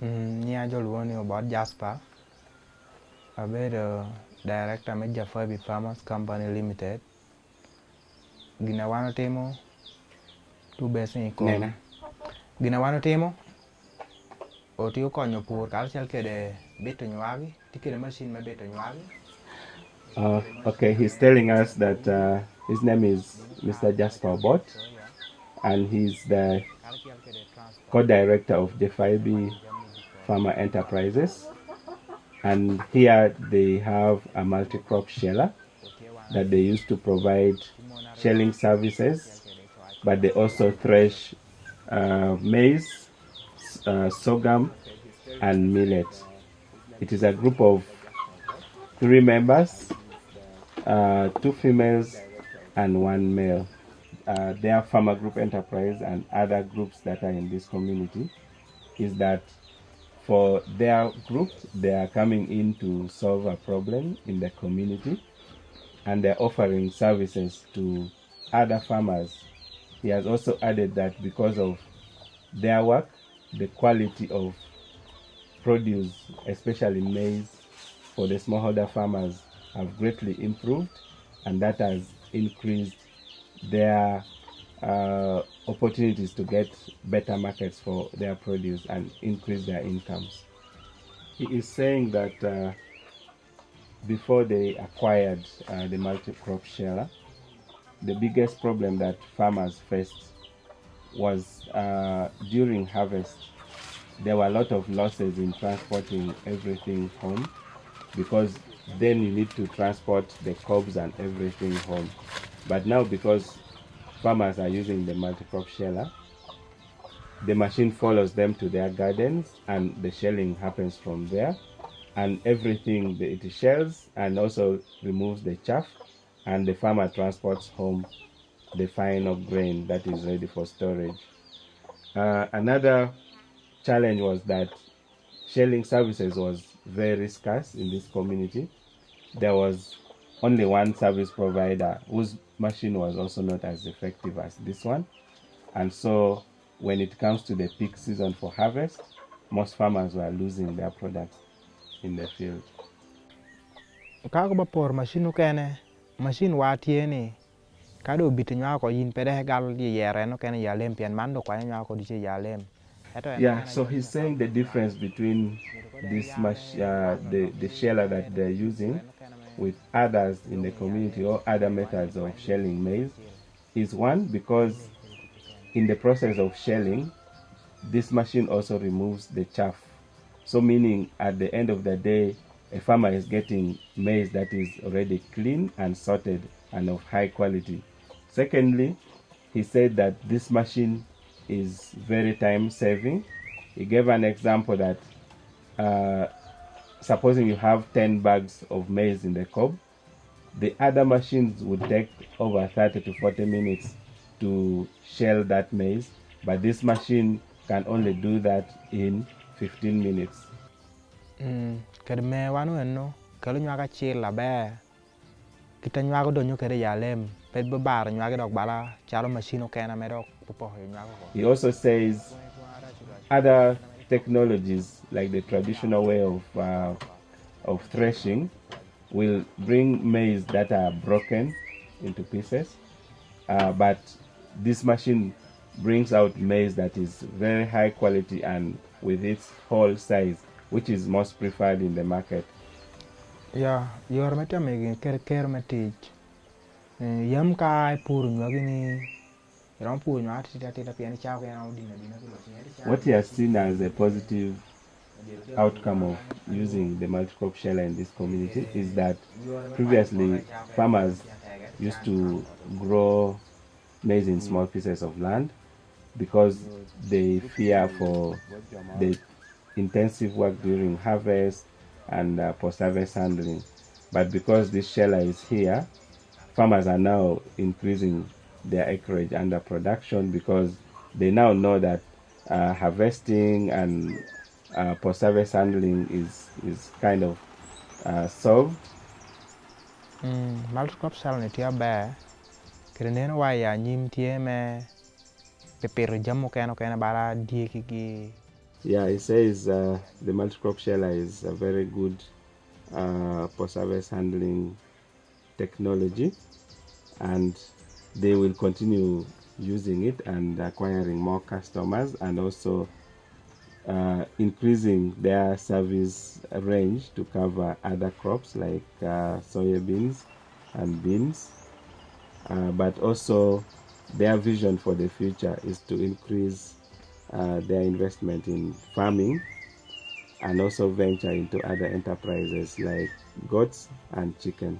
Nia Jolwani about Jasper. I made a director with JaFaib Farmer Company Limited. Ginawana Temo, two best in Kona. Ginawana Temo, or to your your poor culture, the better Nuagi, ticket a machine, my better Nuagi. Okay, he's telling us that his name is Mr. Jasper Bott, and he's the co-director of JaFaib Farmer Enterprises. And here they have a multi-crop sheller that they use to provide shelling services, but they also thresh maize, sorghum, and millet. It is a group of 3 members, 2 females and 1 male. Their farmer group enterprise and other groups that are in this community is that for their group, they are coming in to solve a problem in the community, and they're offering services to other farmers. He has also added that because of their work, the quality of produce, especially maize, for the smallholder farmers have greatly improved, and that has increased their opportunities to get better markets for their produce and increase their incomes. He is saying that before they acquired the multi-crop sheller, the biggest problem that farmers faced was during harvest. There were a lot of losses in transporting everything home, because then you need to transport the cobs and everything home. But now, because farmers are using the multi-crop sheller, the machine follows them to their gardens and the shelling happens from there, and everything it shells and also removes the chaff, and the farmer transports home the final grain that is ready for storage. Another challenge was that shelling services was very scarce in this community. There was only one service provider whose machine was also not as effective as this one. And so when it comes to the peak season for harvest, most farmers were losing their products in the field. Kako ba por machine kene machine wa tieni kado bitinwa ko yin pede gal di yere no kene yalem pian mando kwa nya ko di yalem. Yeah, so he's saying the difference between this the sheller that they're using with others in the community or other methods of shelling maize is, one, because in the process of shelling, this machine also removes the chaff. So meaning at the end of the day, a farmer is getting maize that is already clean and sorted and of high quality. Secondly, he said that this machine is very time saving. He gave an example that supposing you have 10 bags of maize in the cob, the other machines would take over 30 to 40 minutes to shell that maize, but this machine can only do that in 15 minutes. Kadme wanu enno kalu nyaka chila be kita nyaka do nyukere yalem ped babar nyaka dok bala chalo machine okena medok popo nyaka. He also says other technologies like the traditional way of threshing will bring maize that are broken into pieces, but this machine brings out maize that is very high quality and with its whole size, which is most preferred in the market. Yeah, you're making care matich. Yam kai pur nyagini. What he has seen as a positive outcome of using the multi-crop sheller in this community is that previously farmers used to grow maize in small pieces of land because they fear for the intensive work during harvest and post-harvest handling. But because this sheller is here, farmers are now increasing their acreage under production because they now know that harvesting and post-harvest handling is kind of solved. Multicrop sheller ni tia be kirenen wa ya nyim tie me pepero jamo keno bala die ki Yeah, it says the multicrop sheller is a very good post-harvest handling technology, and they will continue using it and acquiring more customers, and also increasing their service range to cover other crops like soybeans and beans. But also their vision for the future is to increase their investment in farming and also venture into other enterprises like goats and chicken.